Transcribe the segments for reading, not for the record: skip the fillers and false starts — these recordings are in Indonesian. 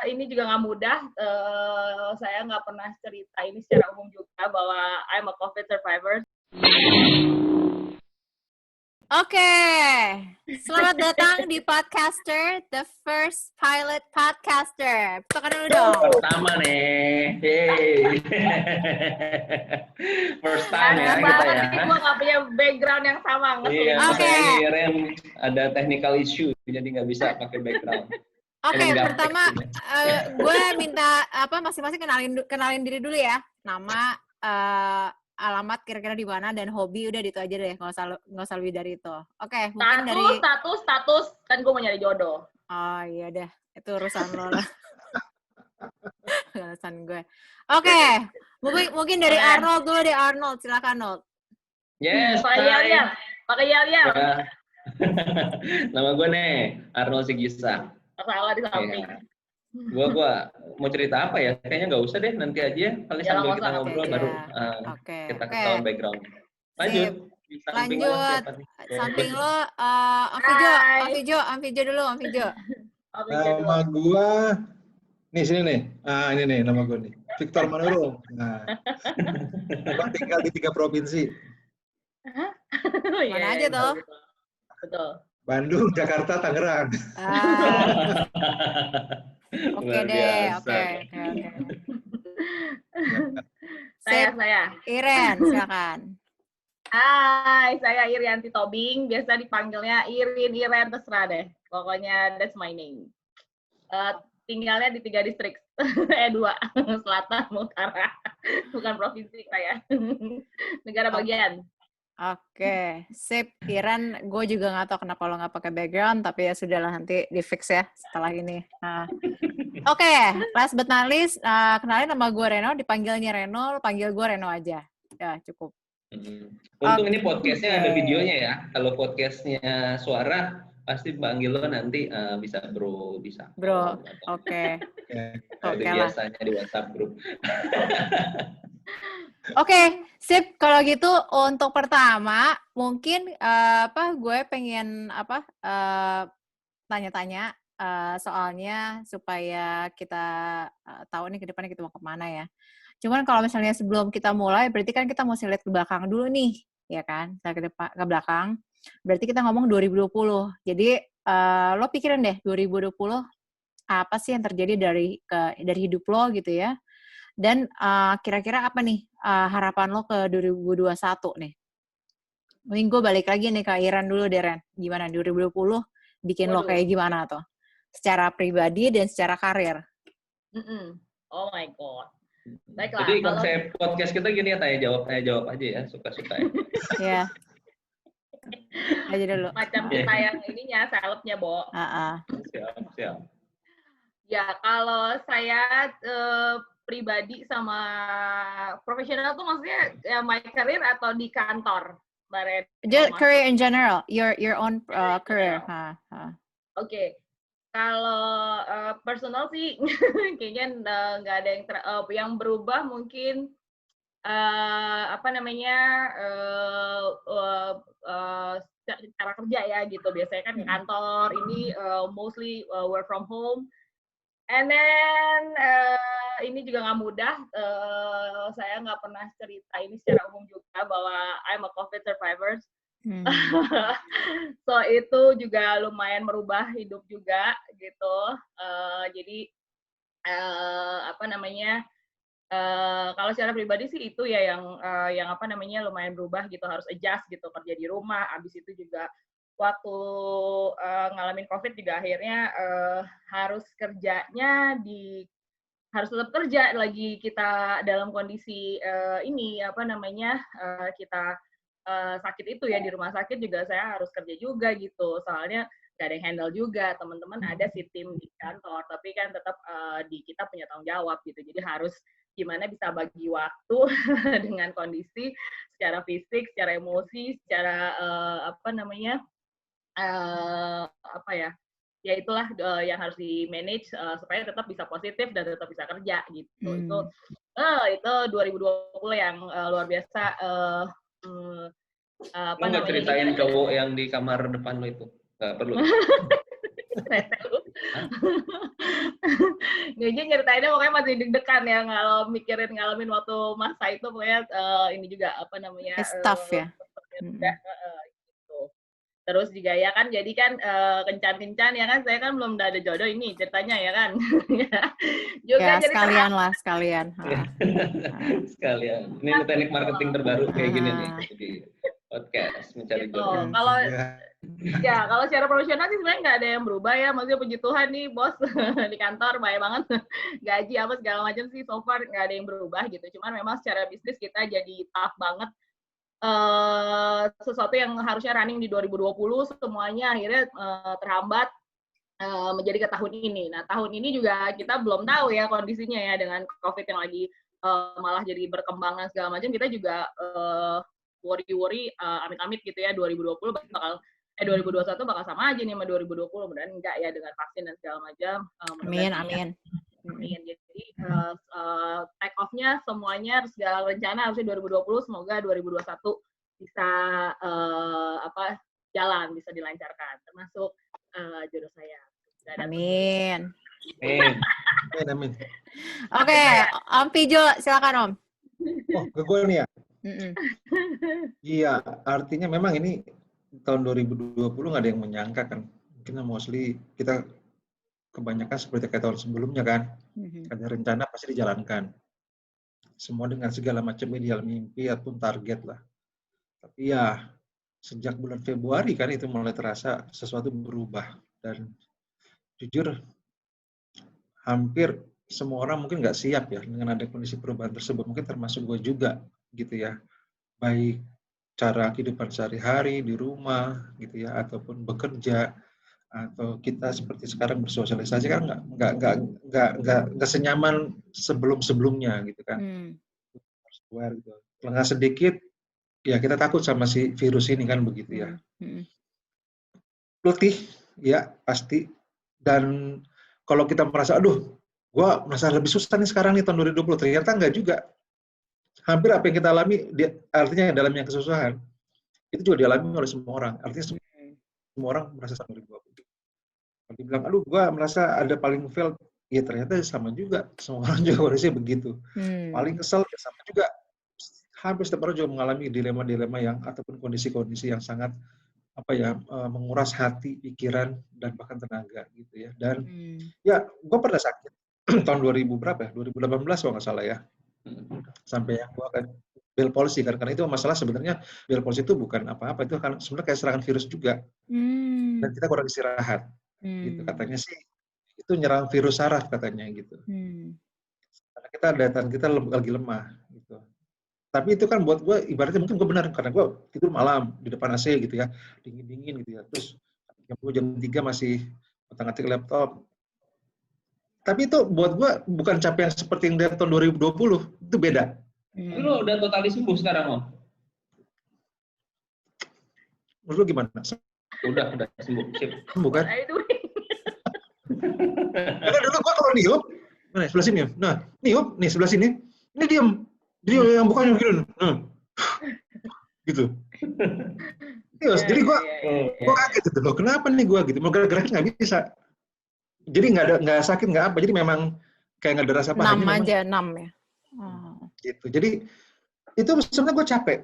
ini juga nggak mudah. Saya nggak pernah cerita ini secara umum juga bahwa I'm a COVID survivor. Oke, selamat datang di Podcaster, the first pilot podcaster. Tekan dulu dong. Pertama nih, hey. First time ya kita ya. Gue nggak punya background yang sama. Iya, Oke. ini Ren ada technical issue, jadi nggak bisa pakai background. Oke, pertama gue minta masing-masing kenalin diri dulu ya. Nama, alamat kira-kira di mana, dan hobi udah itu aja deh, nggak usah lebih dari itu. Oke, mungkin dari status kan gue mau nyari jodoh. Oh iya deh, itu urusan lo lah. Urusan gue. Oke, mungkin dari Arnold dulu deh. Arnold, silakan Arnold. Yes, pakai yel. Ya. Nama gue nih Arnold Sigisa. Salah di samping. Ya. Gua mau cerita apa ya? Kayaknya nggak usah deh, nanti aja. Kali sambil kita ngobrol baru kita ketahuan background. Lanjut. Samping lo, Amfijo dulu. Nama gua nih sini nih. Ini nih nama gua nih. Victor Manurung. Nah. Gua tinggal di 3 provinsi. Mana aja tuh? Betul. Bandung, Jakarta, Tangerang. Oke deh. Saya. Iren, silakan. Hai, saya Irianti Tobing. Biasa dipanggilnya Iren, terserah deh. Pokoknya that's my name. Tinggalnya di 3 distrik. 2. Selatan, utara. Bukan provinsi saya. Negara bagian. Oke, sip. Iren, gue juga nggak tahu kenapa lo nggak pakai background, tapi ya sudahlah, nanti di fix ya setelah ini. Oke, last but not least, kenalin nama gue Reno, dipanggilnya Reno, panggil gue Reno aja. Ya, cukup. Untung ini podcastnya ada videonya ya. Kalau podcastnya suara, pasti panggil lo nanti bisa bro, bisa. Bro, oke. Oke biasanya di WhatsApp group. Oke, sip. Kalau gitu untuk pertama mungkin gue pengen tanya-tanya soalnya supaya kita tahu nih ke depannya kita mau kemana ya. Cuman kalau misalnya sebelum kita mulai, berarti kan kita mesti lihat ke belakang dulu nih, ya kan? Kita ke belakang. Berarti kita ngomong 2020. Jadi lo pikirin deh 2020 apa sih yang terjadi dari hidup lo gitu ya. Dan kira-kira apa nih harapan lo ke 2021 nih? Mungkin gue balik lagi nih ke Iren dulu deh, Ren. Gimana 2020 bikin lo kayak gimana tuh? Secara pribadi dan secara karir. Oh my God. Baiklah. Jadi konsep podcast kita gini ya, tanya jawab aja ya, suka-suka ya. Iya. Aja dulu. Macam kita yang ininya, selebnya, Bo. Siap. Ya, kalau saya pribadi sama profesional tuh maksudnya ya my career atau di kantor, Mbak Red? Just career in general, your own career. Oke. Kalau personal sih kayaknya nggak ada yang berubah, mungkin cara kerja ya gitu. Biasanya kan di kantor ini mostly work from home. And then ini juga nggak mudah. Saya nggak pernah cerita ini secara umum juga bahwa I'm a COVID survivor. So itu juga lumayan merubah hidup juga gitu. Jadi kalau secara pribadi sih itu ya yang lumayan berubah gitu, harus adjust gitu, kerja di rumah. Abis itu juga waktu ngalamin COVID juga akhirnya harus tetap kerja lagi, kita dalam kondisi kita sakit itu ya, di rumah sakit juga saya harus kerja juga gitu, soalnya gak ada yang handle juga, teman-teman ada sih tim di kantor, tapi kan tetap kita punya tanggung jawab gitu, jadi harus gimana bisa bagi waktu dengan kondisi secara fisik, secara emosi, secara ya itulah yang harus di manage supaya tetap bisa positif dan tetap bisa kerja gitu. Itu 2020 yang luar biasa. Lo nggak ceritain cowok yang di kamar depan lo itu? Nggak perlu. Ngeji nyeritainnya pokoknya masih deg-degan ya, kalau ngalamin waktu masa itu pokoknya ini juga apa namanya Staff ya. Gitu. Terus juga ya kan, jadi kan kencan-kencan ya kan, saya kan belum ada jodoh ini ceritanya ya kan. Juga ya, jadi sekalian lah, sekalian. Sekalian. Ini teknik marketing terbaru kayak gini nih. Jadi podcast mencari gitu. jodoh. Kalau ya kalau secara profesional sih sebenarnya nggak ada yang berubah ya, maksudnya puji Tuhan nih bos di kantor baik banget, gaji apa segala macam sih so far nggak ada yang berubah gitu. Cuman memang secara bisnis kita jadi tough banget. Sesuatu yang harusnya running di 2020 semuanya akhirnya terhambat menjadi ke tahun ini. Nah tahun ini juga kita belum tahu ya kondisinya ya, dengan COVID yang lagi malah jadi berkembang dan segala macam. Kita juga worry amit-amit gitu ya, 2020 bakal 2021 bakal sama aja nih sama 2020, mudah-mudahan enggak ya dengan vaksin dan segala macam. Amin. Jadi take off-nya semuanya segala rencana harusnya 2020, semoga 2021 bisa jalan, bisa dilancarkan, termasuk jodoh saya. Amin. Amin. Oke, Om Pijo, silakan Om. Oh, ke gue nih ya? Iya, artinya memang ini tahun 2020 nggak ada yang menyangka kan. Mungkin mostly kita kebanyakan seperti kayak tahun sebelumnya kan. Ada rencana pasti dijalankan. Semua dengan segala macam ideal mimpi ataupun target lah. Tapi ya, sejak bulan Februari kan itu mulai terasa sesuatu berubah. Dan jujur, hampir semua orang mungkin nggak siap ya dengan ada kondisi perubahan tersebut. Mungkin termasuk gue juga gitu ya. Baik cara kehidupan sehari-hari di rumah gitu ya, ataupun bekerja, atau kita seperti sekarang bersosialisasi kan nggak senyaman sebelumnya gitu kan. Gitu. Lengah sedikit ya kita takut sama si virus ini kan begitu ya. Letih ya pasti, dan kalau kita merasa aduh gua merasa lebih susah nih sekarang nih tahun 2020, ternyata enggak juga. Hampir apa yang kita alami artinya dalamnya kesusahan itu juga dialami oleh semua orang. Artinya semua orang merasa sama 2020. Kalau dibilang, aduh, gue merasa ada paling fail, ya ternyata sama juga. Semua orang juga kondisinya begitu. Paling kesel, ya sama juga. Hampir setiap orang juga mengalami dilema-dilema yang, ataupun kondisi-kondisi yang sangat, menguras hati, pikiran, dan bahkan tenaga, gitu ya. Dan, ya, gue pernah sakit. Tahun 2000 berapa ya? 2018 kalau nggak salah ya. Sampai yang gue akan Bell palsy kan, karena itu masalah sebenarnya Bell palsy itu bukan apa-apa, itu kan sebenarnya kayak serangan virus juga. Dan kita kurang istirahat. Gitu katanya sih itu nyerang virus saraf katanya gitu. Karena kita lagi lemah gitu. Tapi itu kan buat gue ibaratnya mungkin gue benar karena gue tidur malam di depan AC gitu ya, dingin gitu ya. Terus jam 3 masih ngotak-ngatik laptop. Tapi itu buat gue bukan capek yang seperti yang dari tahun 2020, itu beda. Lu udah totali sembuh sekarang, Om? Menurut lu gimana? Udah sembuh. Sembuh kan? Karena dulu gua kalau niup, nah sebelah sini, nah niup, nih sebelah sini, ini diam, yang bukan yang gini, gitu. Yes, jadi gua kaget gitu loh, kenapa nih gua gitu, mau gerak-gerak nggak bisa. Jadi nggak sakit nggak apa, jadi memang kayak nggak ada rasa paha. Enam ya. Gitu. Jadi itu sebenarnya gue capek,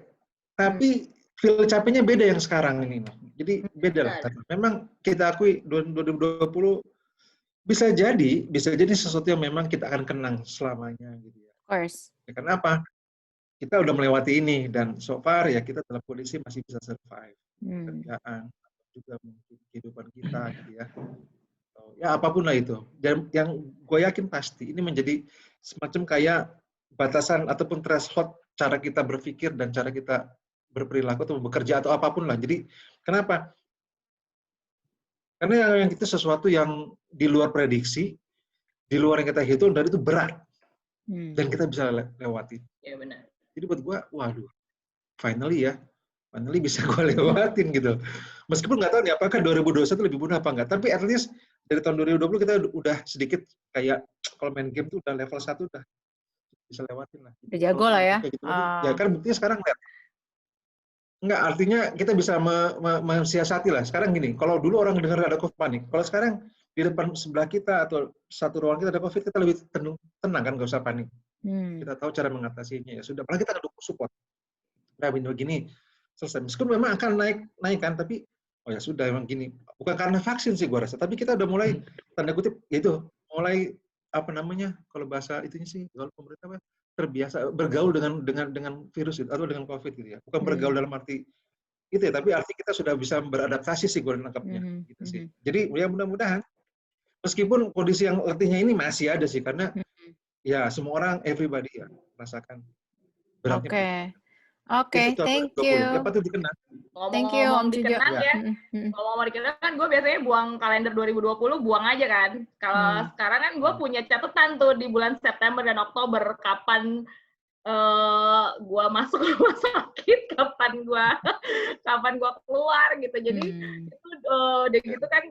tapi feel capeknya beda yang sekarang ini. Jadi beda lah. Memang kita akui 2020 bisa jadi sesuatu yang memang kita akan kenang selamanya gitu ya. Of course. Ya, kenapa? Kita udah melewati ini dan so far ya kita dalam kondisi masih bisa survive. Kerjaan, juga mungkin kehidupan kita gitu ya. Ya apapun lah itu. Dan yang gue yakin pasti ini menjadi semacam kayak batasan ataupun threshold cara kita berpikir dan cara kita berperilaku atau bekerja atau apapun lah. Jadi kenapa? Karena yang itu sesuatu yang di luar prediksi, di luar yang kita hitung, dan itu berat. Dan kita bisa lewati. Ya benar. Jadi buat gue, waduh, finally bisa gue lewatin gitu. Meskipun nggak tahu nih apakah 2021 lebih mudah apa enggak, tapi at least dari tahun 2020 kita udah sedikit kayak kalau main game tuh udah level 1 udah bisa lewatin lah. Udah jago lah ya. Gitu, ya kan buktinya sekarang lihat. Enggak, artinya kita bisa mensiasati lah. Sekarang gini, kalau dulu orang dengar ada COVID panik, kalau sekarang di depan sebelah kita atau satu ruangan kita ada COVID, kita lebih tenang kan, nggak usah panik. Kita tahu cara mengatasinya, ya sudah. Malah kita akan support. Nah, begini, selesai. Meskipun memang akan naik kan, tapi oh ya sudah, emang gini. Bukan karena vaksin sih gua rasa, tapi kita udah mulai, tanda kutip, yaitu mulai apa namanya, kalau bahasa itunya sih, kalau pemerintah terbiasa bergaul dengan virus itu atau dengan COVID gitu ya. Bukan bergaul dalam arti itu ya, tapi arti kita sudah bisa beradaptasi sih gue nangkapnya gitu sih. Jadi ya mudah-mudahan meskipun kondisi yang letihnya ini masih ada sih, karena ya semua orang, everybody ya merasakan beratnya. Oke, thank you. Ya patut dikenang. Ngomong-ngomong dikenang ya. Ngomong dikenang kan gue biasanya buang kalender 2020, buang aja kan. Kalau sekarang kan gue punya catatan tuh di bulan September dan Oktober, kapan gue masuk rumah sakit, kapan gue keluar gitu. Jadi itu udah gitu kan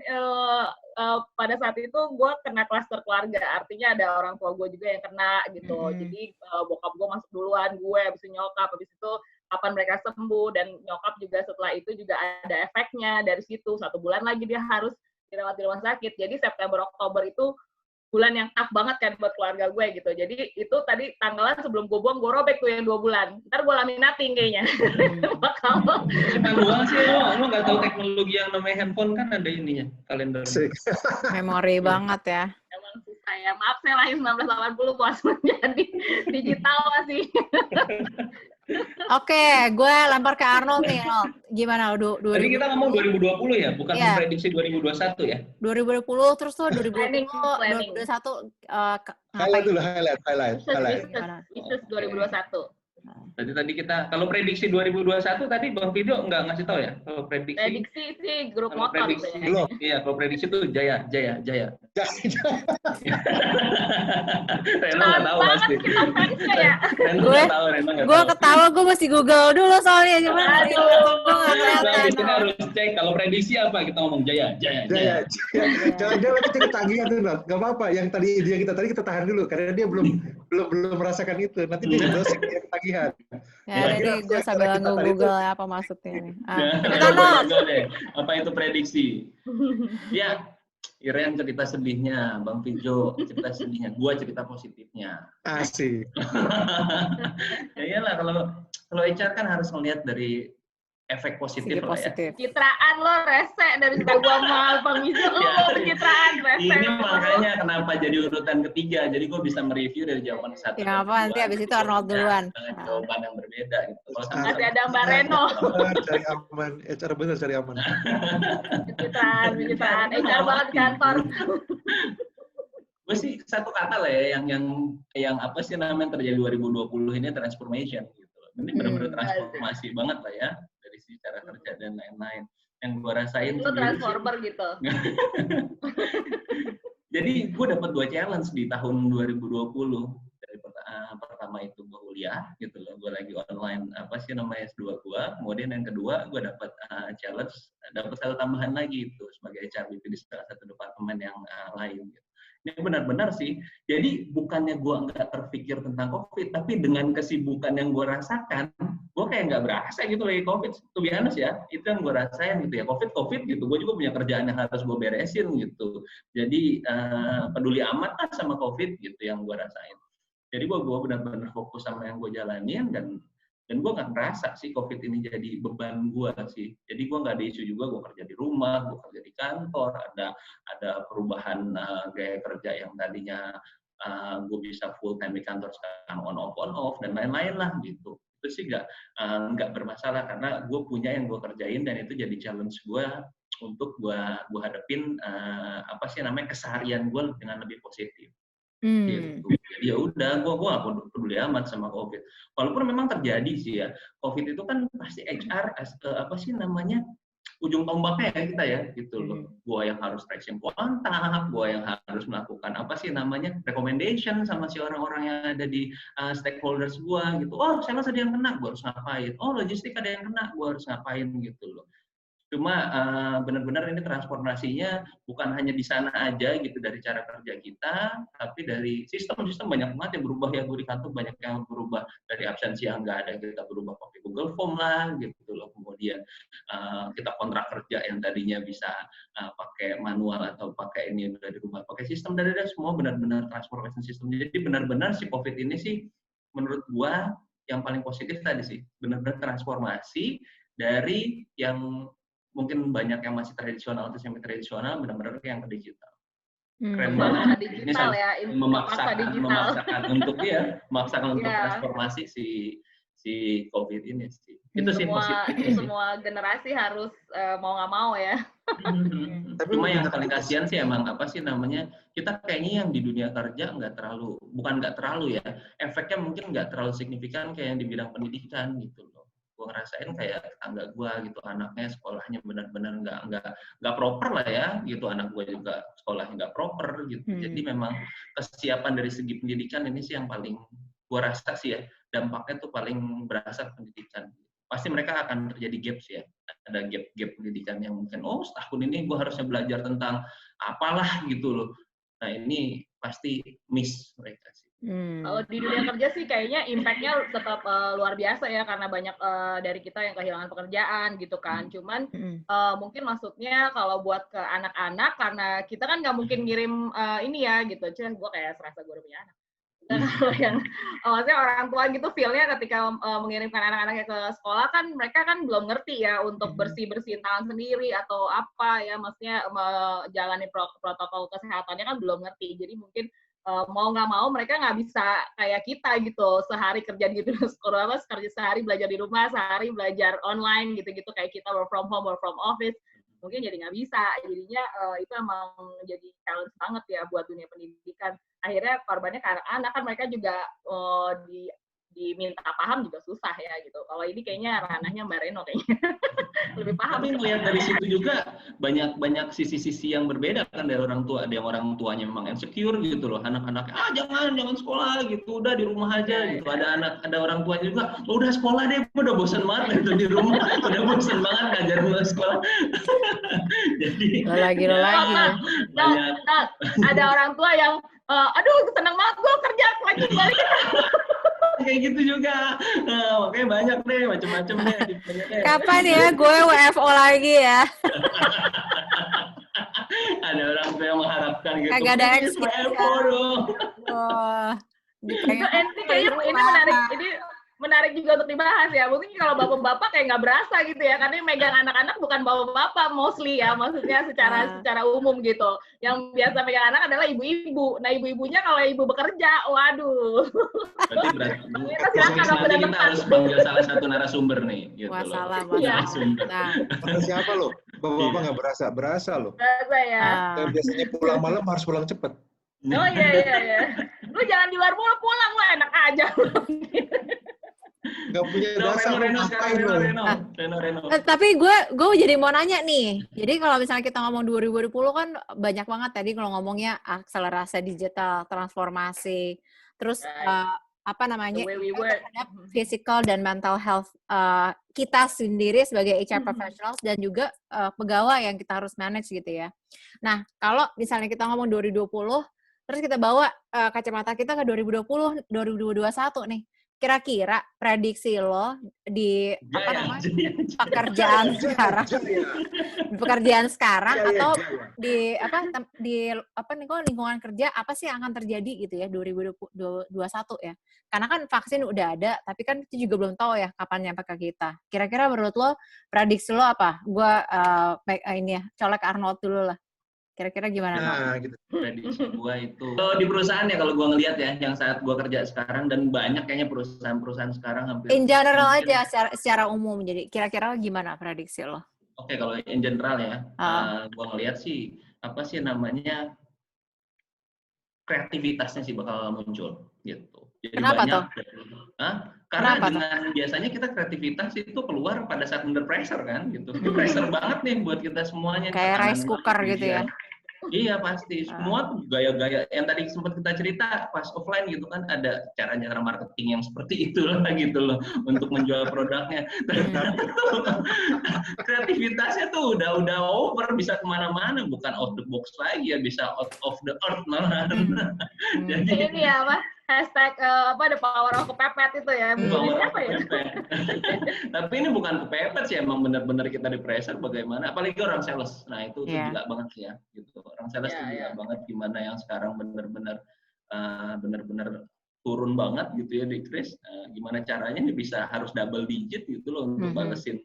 pada saat itu gue kena klaster keluarga, artinya ada orang tua gue juga yang kena gitu. Jadi bokap gue masuk duluan, gue habis itu nyokap, habis itu kapan mereka sembuh, dan nyokap juga setelah itu juga ada efeknya dari situ. 1 bulan lagi dia harus dirawat di rumah sakit. Jadi September Oktober itu bulan yang tough banget kan buat keluarga gue gitu. Jadi itu tadi tanggalan sebelum gue buang, gue robek tuh yang 2 bulan. Ntar gue laminating kayaknya. Tanggalan sih, lo nggak tahu teknologi yang namanya handphone kan ada ininya, kalender. Memori banget ya. Emang susah ya. Maaf, saya lahir 1980, pas menjadi digital masih. Oke, gue lempar ke Arnold nih, Arnold. Gimana? Tadi kita ngomong 2020 ya, bukan prediksi 2021 ya? 2020, terus tuh 2020, 2021 highlight. Isus 2021. Tadi kita, kalau prediksi 2021 tadi Bang Fido nggak ngasih tahu ya? Kalau prediksi sih grup motor. Iya, kalau prediksi itu Jaya. Reno nggak tahu pasti. Gue ketawa, gue mesti Google dulu soalnya. Cuman di sini harus cek, kalau prediksi apa? Kita ngomong Jaya. Jangan-jangan nanti kita tagihan tuh, nggak apa-apa. Yang tadi dia kita tahan dulu, karena dia belum merasakan itu. Nanti dia dosen dia ketagihan. Ya, jadi gue sambil Google apa maksudnya nih. Apa itu prediksi? Ya, Iren cerita sedihnya, Bang Fijo cerita sedihnya, gue cerita positifnya. Asik. Ya iyalah, kalau HR kan harus melihat dari efek positif lah ya. Pencitraan lo rese dari gua sama Bang Fijo, lo pencitraan rese. Ini makanya kenapa jadi urutan ketiga, jadi gue bisa mereview dari jawaban 1. Ya apa, nanti abis itu Arnold duluan. Dengan jawaban yang berbeda gitu. Masih ada Mbak Reno. Cari aman, HR bener cari aman. Pencitraan, HR banget di kantor. Gue sih satu kata lah ya, yang apa sih namanya terjadi 2020 ini, transformation gitu. Ini benar-benar transformasi banget lah ya, dari sisi cara kerja dan lain-lain. Yang gue rasain itu transformer gitu. Jadi gue dapat 2 challenge di tahun 2020. Dari pertama itu gue kuliah gitu loh, gue lagi online S2 gue. Kemudian yang kedua gue dapat challenge, dapat 1 tambahan lagi itu sebagai HRBP di salah satu departemen yang lain gitu. Ini benar-benar sih. Jadi bukannya gue nggak terpikir tentang COVID, tapi dengan kesibukan yang gue rasakan, gue kayak nggak berasa gitu lagi COVID. To be honest ya, itu yang gue rasain gitu ya. COVID gitu. Gue juga punya kerjaan yang harus gue beresin gitu. Jadi peduli amat lah sama COVID gitu yang gue rasain. Jadi gue benar-benar fokus sama yang gue jalanin, dan gue nggak ngerasa sih COVID ini jadi beban gue sih. Jadi gue nggak ada isu juga, gue kerja di rumah, gue kerja di kantor, ada perubahan gaya kerja yang tadinya gue bisa full time di kantor, sekarang on off dan lain-lain lah gitu. Itu sih nggak bermasalah, karena gue punya yang gue kerjain, dan itu jadi challenge gue untuk gue hadapin keseharian gue dengan lebih positif. Gitu. Jadi ya udah, gue nggak peduli amat sama COVID. Walaupun memang terjadi sih ya, COVID itu kan pasti HR ujung tombaknya ya kita ya, gitu loh. Gue yang harus tracing kontak, gue yang harus melakukan recommendation sama si orang-orang yang ada di stakeholders gue gitu. Oh, sales ada yang kena, gue harus ngapain? Oh, logistik ada yang kena, gue harus ngapain gitu loh. Cuma benar-benar ini transformasinya bukan hanya di sana aja gitu, dari cara kerja kita, tapi dari sistem banyak banget yang berubah ya. Gue di kantor banyak yang berubah, dari absensi yang nggak ada kita berubah pakai Google Form lah gitu loh. Kemudian kemudian kita kontrak kerja yang tadinya bisa pakai manual atau pakai ini dari rumah, pakai sistem dari semua benar-benar transformation system. Jadi benar-benar si COVID ini sih menurut gua yang paling positif tadi sih, benar-benar transformasi dari yang mungkin banyak yang masih tradisional atau semi tradisional benar-benar yang ke digital. Keren banget. Digital ya, memaksakan untuk transformasi si COVID ini sih. Itu sih positif. Semua generasi harus mau nggak mau ya. Tapi cuma yang paling kasihan sih emang kita kayaknya yang di dunia kerja bukan nggak terlalu ya, efeknya mungkin nggak terlalu signifikan kayak yang di bidang pendidikan gitu loh. Gue ngerasain kayak tetangga gue gitu, anaknya sekolahnya benar-benar nggak proper lah ya gitu, anak gue juga sekolahnya nggak proper gitu. Jadi memang kesiapan dari segi pendidikan ini sih yang paling gue rasa sih ya, dampaknya tuh paling berasa pendidikan. Pasti mereka akan terjadi gaps ya, ada gap pendidikan yang mungkin setahun ini gue harusnya belajar tentang apalah gitu loh. Nah ini pasti miss mereka sih. Kalau di dunia kerja sih kayaknya impact-nya tetap luar biasa ya, karena banyak dari kita yang kehilangan pekerjaan gitu kan. Cuman mungkin maksudnya kalau buat ke anak-anak, karena kita kan nggak mungkin ngirim ini ya gitu. Gue kayak serasa gue udah punya anak. Kalau yang maksudnya orang tua gitu feel-nya ketika mengirimkan anak-anaknya ke sekolah kan mereka kan belum ngerti ya untuk bersih-bersihin tangan sendiri atau apa ya, maksudnya menjalani protokol kesehatannya kan belum ngerti. Jadi mungkin mau nggak mau mereka nggak bisa kayak kita gitu, sehari kerja gitu sekolah, sehari belajar di rumah, sehari belajar online gitu-gitu, kayak kita work from home, work from office, mungkin jadi nggak bisa. Jadinya itu emang jadi challenge banget ya buat dunia pendidikan. Akhirnya korbannya ke anak-anak kan, mereka juga diminta paham juga susah ya gitu. Kalau ini kayaknya ranahnya Mbak Reno kayaknya lebih paham. Tapi melihat dari situ juga banyak sisi-sisi yang berbeda kan dari orang tua. Ada yang orang tuanya memang insecure gitu loh, anak-anaknya jangan sekolah gitu, udah di rumah aja gitu. Ada orang tuanya juga, udah sekolah deh, udah bosan banget gitu di rumah, udah bosan banget ngajar di sekolah. Jadi lagi. Ada orang tua yang aduh seneng banget gue kerja lagi balik. Kayak gitu juga. Nah, makanya banyak deh, macam-macam deh. Kapan ya gue WFO lagi ya? Ada orang tua yang mengharapkan gitu. Kagak ada WFO dong. Ini menarik juga untuk dibahas ya. Mungkin kalau bapak-bapak kayak nggak berasa gitu ya, karena yang megang anak-anak bukan bapak-bapak mostly ya, maksudnya secara umum gitu. Yang biasa megang anak adalah ibu-ibu. Nah ibu-ibunya kalau ibu bekerja, waduh. Berarti kita harus panggil salah satu narasumber nih. Gitu Masalah. Nah. Siapa lo? Bapak-bapak nggak berasa loh. Berasa ya. Biasanya pulang malam harus pulang cepet. Oh iya. Lu jangan di luar mulu, pulang lu enak aja. Nggak punya dasar. Reno. Tapi gue jadi mau nanya nih. Jadi kalau misalnya kita ngomong 2020 kan banyak banget tadi kalau ngomongnya akselerasi digital, transformasi, terus terhadap physical dan mental health kita sendiri sebagai HR professionals dan juga pegawai yang kita harus manage gitu ya. Nah, kalau misalnya kita ngomong 2020, terus kita bawa kacamata kita ke 2020, 2021 nih. Kira-kira prediksi lo di pekerjaan sekarang atau di lingkungan kerja apa sih yang akan terjadi gitu ya 2021 ya? Karena kan vaksin udah ada, tapi kan itu juga belum tahu ya kapan nyampe ke kita. Kira-kira menurut lo prediksi lo apa? Gua colek Arnold dulu lah. Kira-kira gimana? Nah, gitu. Prediksi gue itu di perusahaan ya, kalau gue ngelihat ya yang saat gue kerja sekarang, dan banyak kayaknya perusahaan sekarang hampir in general aja secara umum. Jadi kira-kira gimana prediksi lo? Oke, kalau in general ya, gue ngelihat sih kreativitasnya sih bakal muncul gitu. Jadi kenapa banyak, karena kenapa dengan biasanya kita kreativitas itu keluar pada saat under pressure kan gitu. Pressure banget nih buat kita semuanya. Kayak rice cooker gitu ya. Iya pasti, semua tuh gaya-gaya yang tadi sempat kita cerita pas offline gitu kan, ada cara-cara marketing yang seperti itu lah gitu loh untuk menjual produknya. Kreativitasnya tuh udah over, bisa kemana-mana, bukan out the box lagi ya, bisa out of the earth malah. Jadi ini apa? hashtag the power of kepepet itu ya. Bully siapa ya? Tapi ini bukan kepepet sih, emang benar-benar kita di pressure bagaimana, apalagi orang sales. Nah itu gila banget sih ya, gitu. Orang sales tuh gila banget gimana yang sekarang benar-benar turun banget gitu ya di Kris. Gimana caranya nih bisa harus double digit gitu loh untuk balesin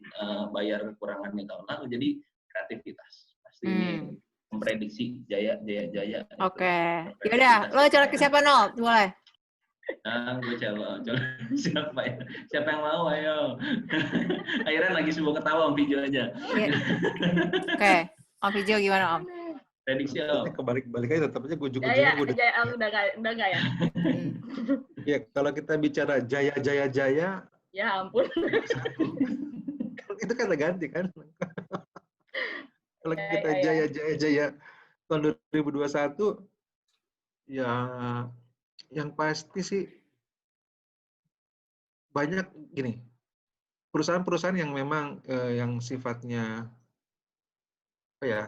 bayar kekurangannya tahun lalu. Jadi kreativitas pasti ini memprediksi jaya. Oke. Yaudah, lo colok ke siapa Nol? Boleh. Gue colok siapa ya? Siapa yang mau? Ayo. Akhirnya lagi sebuah ketawa Om Pijo aja. Oke. Om Pijo gimana Om? Prediksi Om. Kebalik aja tetap aja gue juga. Jaya udah enggak ya? Ya kalau kita bicara jaya. Ya ampun. Itu kan udah ganti kan. Kalau kita jaya tahun 2021 ya yang pasti sih banyak gini. Perusahaan-perusahaan yang memang yang sifatnya apa ya?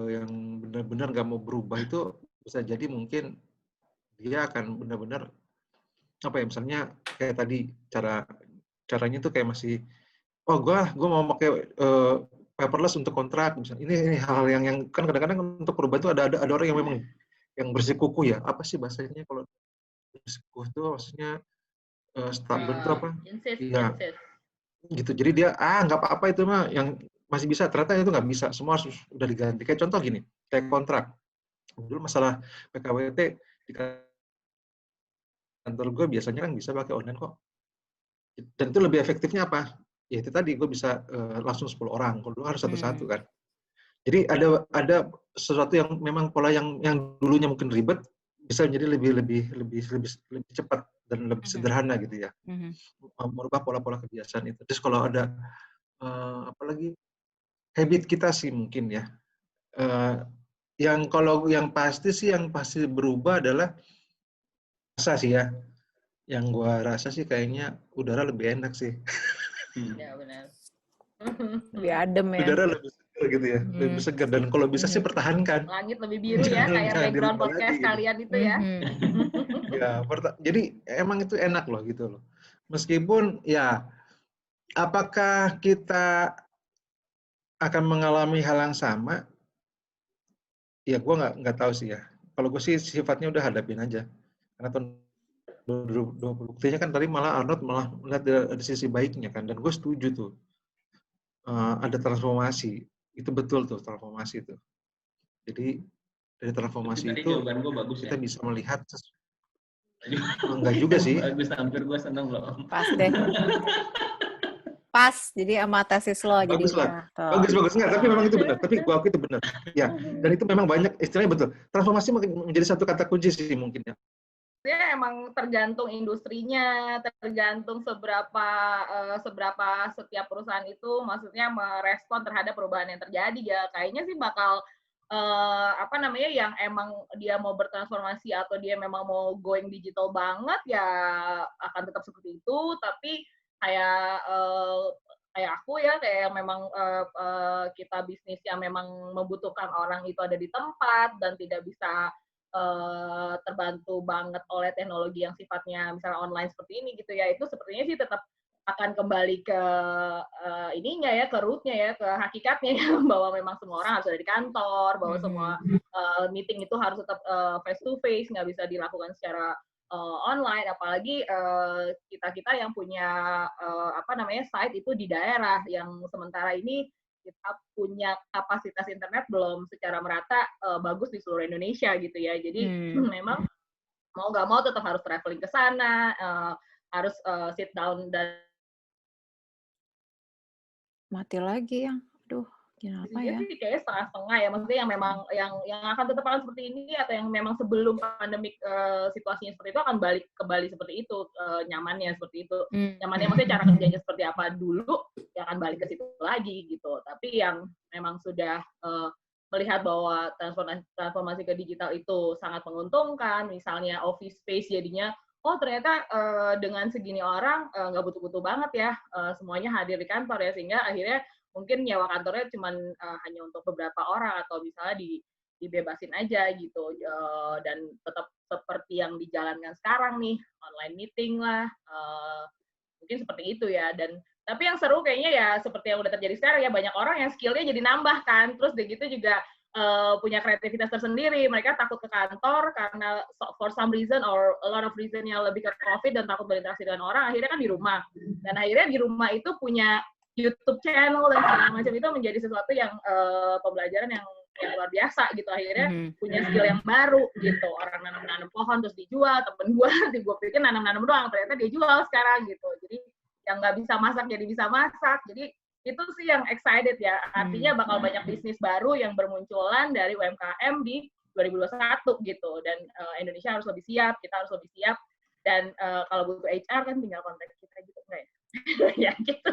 Yang benar-benar nggak mau berubah itu bisa jadi mungkin dia akan benar-benar apa ya, misalnya kayak tadi caranya tuh kayak masih gue mau pakai paperless untuk kontrak misalnya. Ini hal yang kan kadang-kadang untuk perubahan itu ada orang yang memang yang bersikukuh ya, apa sih bahasanya kalau bersikukuh itu maksudnya stubborn itu apa? Iya. Gitu. Jadi dia nggak apa-apa itu mah yang masih bisa, ternyata itu nggak bisa, semua harus udah diganti. Kayak contoh gini, kayak kontrak. Dulu masalah PKWT di kantor gue biasanya kan bisa pakai online kok. Dan itu lebih efektifnya apa? Ya itu tadi gue bisa langsung 10 orang, kalau dulu harus satu-satu kan. Jadi ada sesuatu yang memang pola yang dulunya mungkin ribet bisa menjadi lebih cepat dan lebih sederhana gitu ya. Merubah pola-pola kebiasaan itu. Terus kalau ada apalagi habit kita sih mungkin ya. Yang pasti berubah adalah rasa sih ya. Yang gua rasa sih kayaknya udara lebih enak sih. Ya benar. Lebih adem ya. Udara lebih segar gitu ya, lebih segar, dan kalau bisa sih pertahankan. Langit lebih biru ya, kayak background podcast kalian itu ya. Ya, jadi emang itu enak loh gitu loh. Meskipun ya, apakah kita akan mengalami hal yang sama? Ya, gue nggak tahu sih ya. Kalau gue sih sifatnya udah hadapin aja. Karena tahun 2020 buktinya kan tadi malah Arnold malah melihat ada sisi baiknya kan, dan gue setuju tuh. Ada transformasi, itu betul tuh transformasi itu. Jadi dari transformasi itu kita bisa melihat enggak juga sih. Bagus, hampir gue seneng loh. Pas deh. Pas, jadi sama tesis lo bagus jadinya. Lah. Bagus enggak, tapi memang itu benar. Tapi gua akui itu benar. Ya, dan itu memang banyak istilahnya betul. Transformasi menjadi satu kata kunci sih mungkin ya. Ya emang tergantung industrinya, tergantung seberapa setiap perusahaan itu maksudnya merespon terhadap perubahan yang terjadi ya. Kayaknya sih bakal yang emang dia mau bertransformasi atau dia memang mau going digital banget ya akan tetap seperti itu. Tapi kayak aku ya, kayak yang memang kita bisnis yang memang membutuhkan orang itu ada di tempat dan tidak bisa terbantu banget oleh teknologi yang sifatnya misalnya online seperti ini gitu ya, itu sepertinya sih tetap akan kembali ke ininya ya, ke rootnya ya, ke hakikatnya ya, bahwa memang semua orang harus ada di kantor, bahwa semua meeting itu harus tetap face to face, nggak bisa dilakukan secara online, apalagi kita yang punya site itu di daerah yang sementara ini kita punya kapasitas internet belum secara merata bagus di seluruh Indonesia gitu ya. Jadi memang mau nggak mau tetap harus traveling ke sana, harus sit down dan mati lagi yang, aduh, kenapa ya? Sih kayaknya setengah-setengah ya, maksudnya yang memang yang akan tetap akan seperti ini atau yang memang sebelum pandemik situasinya seperti itu akan kembali seperti itu, nyamannya seperti itu. Nyamannya maksudnya cara kerjanya seperti apa dulu, ya akan balik ke situ lagi gitu. Tapi yang memang sudah melihat bahwa transformasi ke digital itu sangat menguntungkan, misalnya office space jadinya, ternyata dengan segini orang nggak butuh-butuh banget ya, semuanya hadir di kantor ya, sehingga akhirnya mungkin nyewa kantornya cuma hanya untuk beberapa orang atau misalnya dibebasin aja gitu, dan tetap seperti yang dijalankan sekarang nih, online meeting lah, mungkin seperti itu ya. Dan tapi yang seru kayaknya ya seperti yang udah terjadi sekarang ya, banyak orang yang skillnya jadi nambah kan, terus begitu juga punya kreativitas tersendiri. Mereka takut ke kantor karena for some reason or a lot of reason yang lebih ke COVID dan takut berinteraksi dengan orang, akhirnya kan di rumah. Dan akhirnya di rumah itu punya YouTube channel dan segala macam, itu menjadi sesuatu yang pembelajaran yang luar biasa gitu. Akhirnya punya skill yang baru gitu. Orang nanam pohon terus dijual, temen gue nanti gue pikir nanam doang, ternyata dia jual sekarang gitu. Jadi yang nggak bisa masak jadi bisa masak. Jadi itu sih yang excited ya. Artinya bakal banyak bisnis baru yang bermunculan dari UMKM di 2021 gitu. Dan Indonesia harus lebih siap, kita harus lebih siap. Dan kalau butuh HR kan tinggal kontak kita gitu, enggak ya? Ya gitu.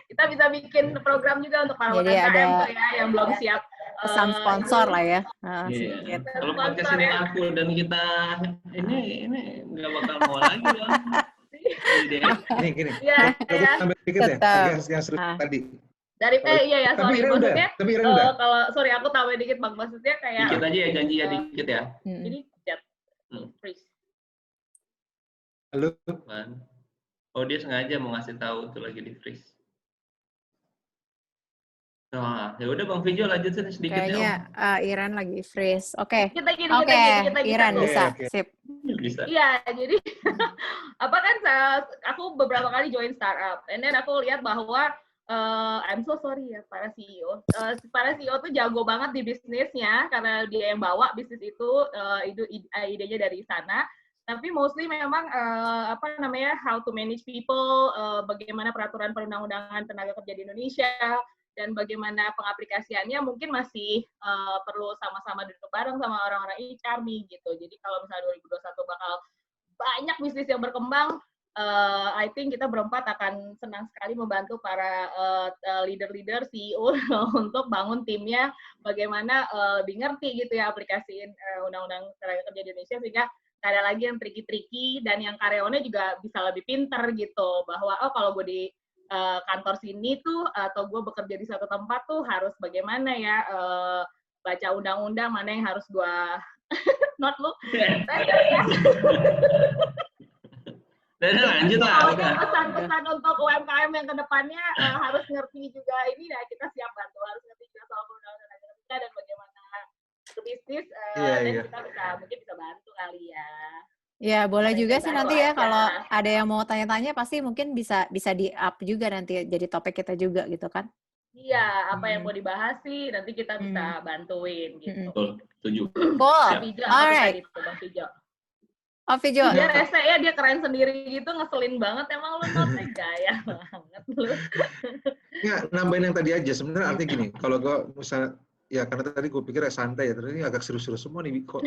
Kita bisa bikin program juga untuk para UMKM tuh ya, yang belum siap. Pesan sponsor lah ya. Iya. Kalau podcast ini aku dan kita ini nggak bakal mau lagi dong. Gini. Iya. Tambah dikit ya, yang seru tadi. Dari iya ya, sorry. Maksudnya kalau sorry aku tambah dikit Bang, maksudnya kayak dikit aja ya, janji ya dikit ya. Ini chat. Freeze. Halo. Oh, dia sengaja mau ngasih tahu tuh lagi di freeze. Nah, ya udah Bang Vijo lanjutin sedikit ya. Kayaknya Iran lagi freeze. Oke. Oke, Iran bisa. Sip. Bisa. Iya, jadi apa kan aku beberapa kali join startup, and then aku lihat bahwa I'm so sorry ya para CEO. Para CEO tuh jago banget di bisnisnya karena dia yang bawa bisnis itu idenya dari sana. Tapi mostly memang how to manage people, bagaimana peraturan perundang-undangan tenaga kerja di Indonesia, dan bagaimana pengaplikasiannya mungkin masih perlu sama-sama duduk bareng sama orang-orang HR nih gitu. Jadi kalau misalnya 2021 bakal banyak bisnis yang berkembang, I think kita berempat akan senang sekali membantu para leader-leader CEO untuk bangun timnya bagaimana lebih ngerti gitu ya aplikasiin undang-undang tenaga kerja di Indonesia, sehingga nggak ada lagi yang tricky-tricky dan yang karyawannya juga bisa lebih pinter gitu, bahwa kalau gue di kantor sini tuh atau gue bekerja di suatu tempat tuh harus bagaimana ya baca undang-undang, mana yang harus gue not lu. Dan lanjut lah. Pesan-pesan untuk UMKM yang kedepannya harus ngerti juga ini, ya kita siap bantu, harus ngerti juga soal undang-undang tenaga kerja dan bagaimana berbisnis, dan kita mungkin bisa bantu kali ya. Ya, boleh juga sih nanti ya kalau ada yang mau tanya-tanya pasti mungkin bisa di-up juga nanti jadi topik kita juga gitu kan. Iya, apa yang mau dibahas sih nanti kita bisa bantuin gitu. Betul, setuju. Cool. Alright. Bang Vijo. Oh, Vijo. Dia rese ya, dia keren sendiri gitu, ngeselin banget. Emang lu notek gaya banget lu. Ya, nambahin yang tadi aja. Sebenarnya artinya gini, kalau gue misalnya ya karena tadi gue pikir santai ya, ternyata ini agak serius-serius semua nih kok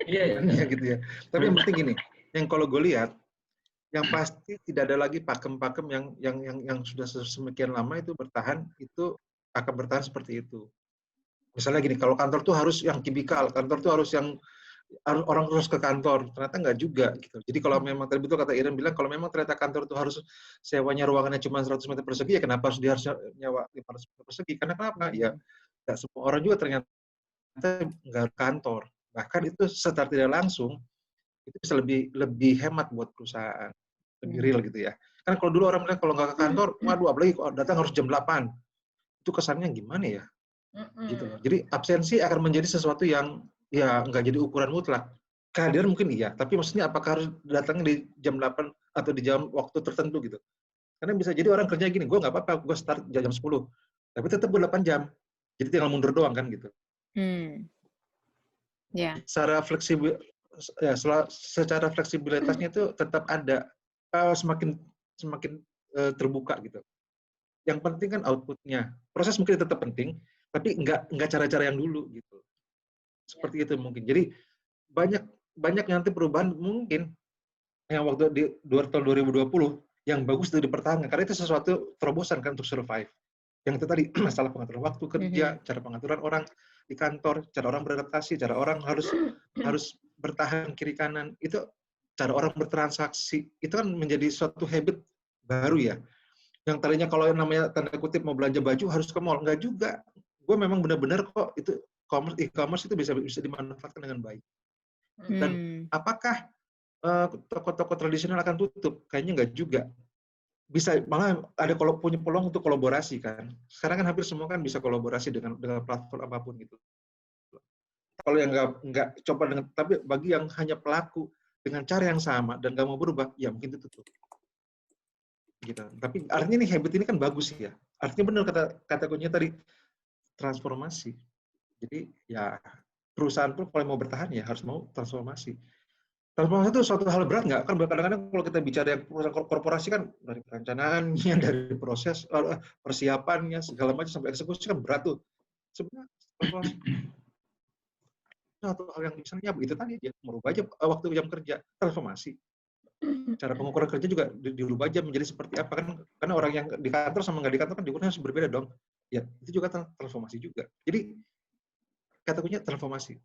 iya gitu ya. Tapi yang penting gini, yang kalau gue lihat, yang pasti tidak ada lagi pakem-pakem yang sudah semakin lama itu bertahan, itu akan bertahan seperti itu. Misalnya gini, kalau kantor tuh harus yang kibikal, kantor tuh harus yang orang terus ke kantor, ternyata nggak juga gitu. Jadi kalau memang tadi betul kata Iren bilang, kalau memang ternyata kantor itu harus sewanya ruangannya cuma 100 meter persegi, ya kenapa harus dia harus nyewa 500 meter persegi? Karena kenapa? Ya nggak semua orang juga ternyata nggak kantor. Bahkan itu secara tidak langsung itu bisa lebih hemat buat perusahaan, lebih real gitu ya. Kan kalau dulu orang bilang kalau nggak ke kantor, waduh apalagi datang harus jam 8. Itu kesannya gimana ya? Gitu. Jadi absensi akan menjadi sesuatu yang ya nggak jadi ukuran mutlak. Kehadiran mungkin iya, tapi maksudnya apakah harus datang di jam 8 atau di jam waktu tertentu gitu. Karena bisa jadi orang kerja gini, gue nggak apa-apa, gue start jam 10, tapi tetap gue 8 jam. Jadi tinggal mundur doang kan gitu. Secara fleksibilitasnya itu tetap ada, semakin terbuka gitu. Yang penting kan outputnya. Proses mungkin tetap penting, tapi nggak cara-cara yang dulu gitu. Seperti itu mungkin. Jadi banyak nanti perubahan mungkin yang waktu di tahun 2020 yang bagus itu dipertahankan karena itu sesuatu terobosan kan untuk survive. Yang itu tadi masalah pengaturan waktu kerja, cara pengaturan orang di kantor, cara orang beradaptasi, cara orang harus bertahan kiri kanan, itu cara orang bertransaksi, itu kan menjadi suatu habit baru ya. Yang tadinya kalau yang namanya tanda kutip mau belanja baju harus ke mall, enggak juga. Gue memang benar-benar kok itu e-commerce itu bisa dimanfaatkan dengan baik. Dan apakah toko-toko tradisional akan tutup? Kayaknya nggak juga. Bisa malah ada kalau punya peluang untuk kolaborasi kan. Sekarang kan hampir semua kan bisa kolaborasi dengan platform apapun gitu. Kalau yang nggak coba dengan, tapi bagi yang hanya pelaku dengan cara yang sama dan nggak mau berubah, ya mungkin itu tutup. Gitu. Tapi artinya nih habit ini kan bagus ya. Artinya benar kata kuncinya tadi, transformasi. Jadi ya perusahaan pun kalau mau bertahan ya harus mau transformasi. Transformasi itu suatu hal berat nggak? Kan kadang-kadang kalau kita bicara yang perusahaan korporasi kan dari perencanaannya, dari proses persiapannya, segala macam sampai eksekusi kan berat tuh. Sebenarnya transformasi satu hal yang misalnya itu tadi aja, merubah aja waktu jam kerja, transformasi. Cara pengukuran kerja juga dirubah aja menjadi seperti apa kan? Karena orang yang di kantor sama nggak di kantor kan diukurnya harus berbeda dong. Ya itu juga transformasi juga. Jadi kata kuncinya transformasi.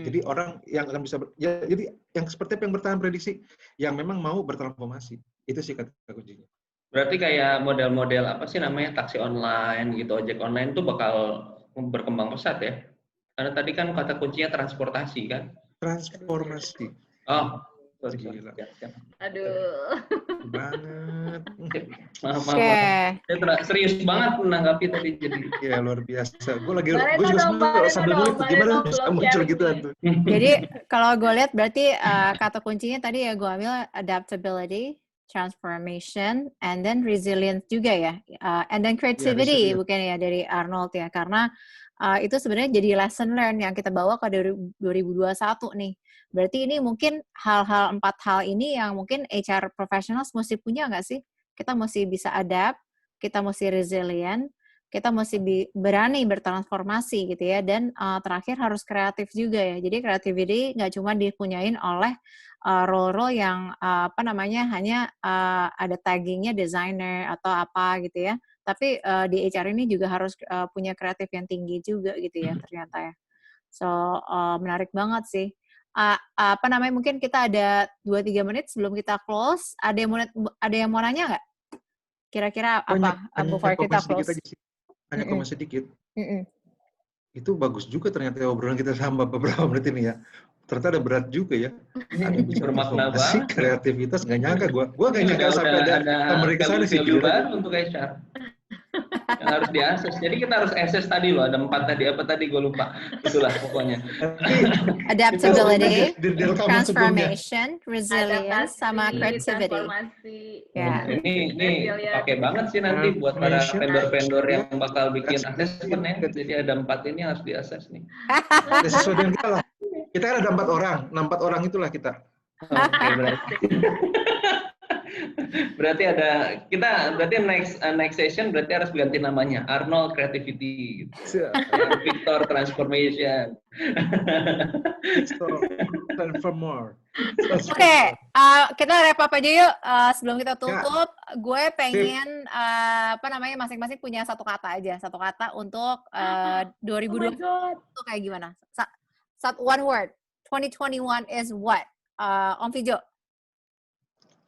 Jadi orang yang akan bisa jadi yang seperti apa yang bertahan prediksi yang memang mau bertransformasi. Itu sih kata kuncinya. Berarti kayak model-model apa sih namanya taksi online gitu, ojek online tuh bakal berkembang pesat ya. Karena tadi kan kata kuncinya transportasi kan. Transformasi. Oh, gila. Aduh. Banget. Maaf. Saya serius banget menanggapi tadi jadi. Ya luar biasa. Gue juga sambil nulis gimana bisa muncul gitu tuh. Jadi kalau gue lihat berarti kata kuncinya tadi ya gue ambil adaptability, transformation, and then resilience juga ya. And then creativity bukan ya dari Arnold ya. Karena itu sebenarnya jadi lesson learn yang kita bawa ke 2021 nih. Berarti ini mungkin 4 hal ini yang mungkin HR professionals mesti punya nggak sih? Kita mesti bisa adapt, kita mesti resilient, kita mesti berani bertransformasi gitu ya. Dan terakhir harus kreatif juga ya. Jadi creativity nggak cuma dipunyain oleh role-role yang hanya ada taggingnya designer atau apa gitu ya. Tapi di HR ini juga harus punya kreatif yang tinggi juga gitu ya ternyata ya. So menarik banget sih. Mungkin kita ada 2-3 menit sebelum kita close. Ada yang mau nanya nggak? Kira-kira apa before kita close? Hanya komen sedikit. Itu bagus juga ternyata obrolan kita sama beberapa menit ini ya. Ternyata ada berat juga ya. Ada bermakna banget. Kreativitas nggak nyangka gue. Gue nggak nyangka sampai ada mereka sana sih. Baru untuk HR. Yang harus diakses. Jadi kita harus akses tadi loh. Ada 4 tadi. Apa tadi gue lupa. Itulah pokoknya. Adaptability, transformation, resilience, sama creativity. Ya. Ini pakai banget sih nanti buat para vendor-vendor yang bakal bikin assessment ya. Jadi ada 4 ini harus diakses nih. Sesuai dengan kita lah. Kita kan ada 4 orang. 4 orang itulah kita. Oke, berarti berarti next session berarti harus ganti namanya Arnold Creativity gitu. Victor Transformation. Oke, kita wrap up aja yuk sebelum kita tutup. Gue pengen masing-masing punya satu kata aja, untuk 2020 itu kayak gimana? One word. 2021 is what? Om Fijo.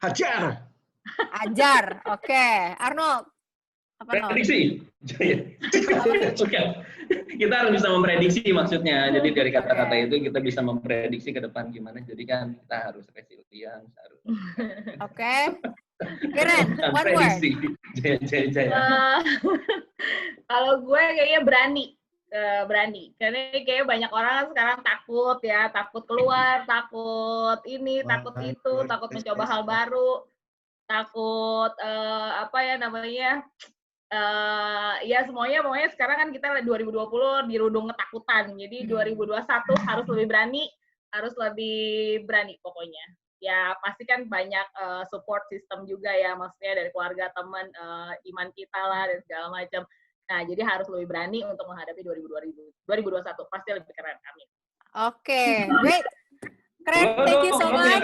Ajar. Oke. Arnold. Prediksi. Oke. Kita harus bisa memprediksi maksudnya. Jadi dari kata-kata itu kita bisa memprediksi ke depan gimana. Jadi kan kita harus resilient. Oke. Keren. One word. Jaya. Kalau gue kayaknya berani. Karena kayak banyak orang sekarang takut keluar, takut ini, takut itu, takut mencoba hal baru, takut ya semuanya pokoknya sekarang kan kita 2020 dirundung ketakutan. Jadi 2021 harus lebih berani pokoknya. Ya pasti kan banyak support system juga ya, maksudnya dari keluarga, teman, iman kita lah dan segala macam. Nah, jadi harus lebih berani untuk menghadapi 2021. Pasti lebih keren. Amin. Oke, great. Keren, thank you so much.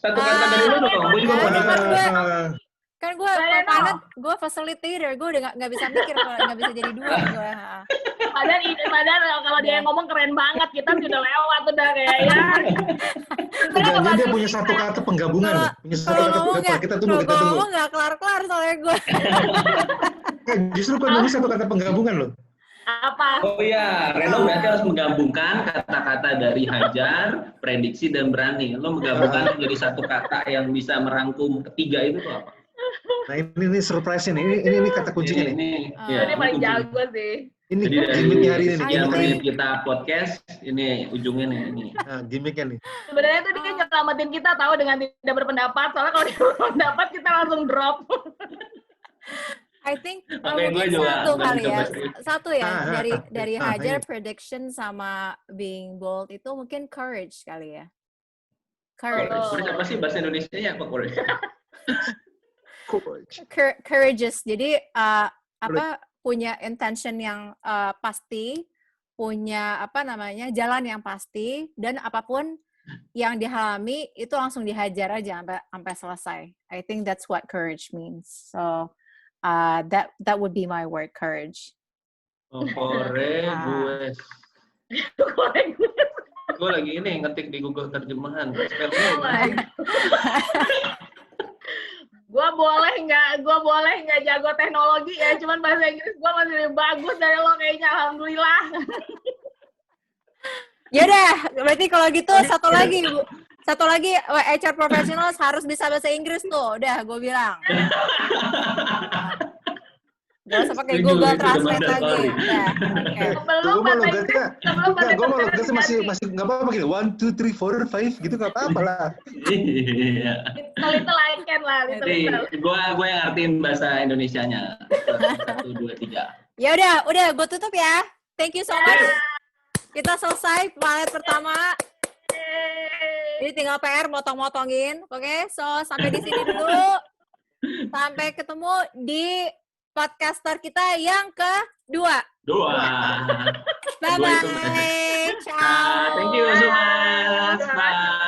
Satu kata dari lu dong. Gue juga mau dengar. Kan gue facilitator, gue udah nggak bisa mikir, nggak bisa jadi 2 gue. Padahal kalau dia ngomong keren banget, kita sudah lewat udah kayak ya. Dia punya satu kata penggabungan. Kita tunggu. Kalau ngomong nggak kelar-kelar soalnya gue. Justru kan nunggu satu kata penggabungan loh. Apa? Oh iya, Reno berarti harus menggabungkan kata-kata dari hajar, prediksi, dan berani. Lo menggabungkan menjadi satu kata yang bisa merangkum ketiga itu tuh apa? Nah ini surprise nih. Ini kata kuncinya nih. Ini paling jago sih. Ini Jadi dari gimmicknya hari ini nih. sekian menit kita podcast, ini ujungnya nih. Ini. Nah, gimmicknya nih. Sebenarnya tuh dia nyelamatin kita tahu dengan tidak berpendapat. Soalnya kalau dia berpendapat kita langsung drop. I think Oke, gue mungkin juga satu nggak kali bisa ya. pasti. Satu ya dari hajar ini. prediction sama being bold itu mungkin courage kali ya. Courage Courage. apa sih bahasa Indonesianya apa courage? Courageous. Jadi punya intention yang pasti, punya jalan yang pasti, dan apapun yang dialami itu langsung dihajar aja sampai selesai. I think that's what courage means. So that would be my word, courage. Courageous. Gue lagi ini ngetik di Google terjemahan. Gue boleh nggak jago teknologi ya, cuman bahasa Inggris gue masih lebih bagus dari lo kayaknya, alhamdulillah. Yaudah, berarti kalau gitu satu lagi HR professionals harus bisa bahasa Inggris tuh, udah gue bilang. Gak usah pakai Google Translate lagi. Ya, okay. Sebelum bahasa Inggris, gue mau logatnya masih nggak apa-apa gini. 1, 2, 3, 4, 5 gitu nggak apa-apa lah. Iya. Little I can lah. Gue yang ngertiin bahasa Indonesianya. 1, 2, 3. Ya udah gue tutup ya. Thank you so much. Kita selesai pilot pertama. Ini tinggal PR motong-motongin. Oke, so sampai di sini dulu. Sampai ketemu di podcaster kita yang kedua. Bye-bye. Ciao. Thank you so much. Bye.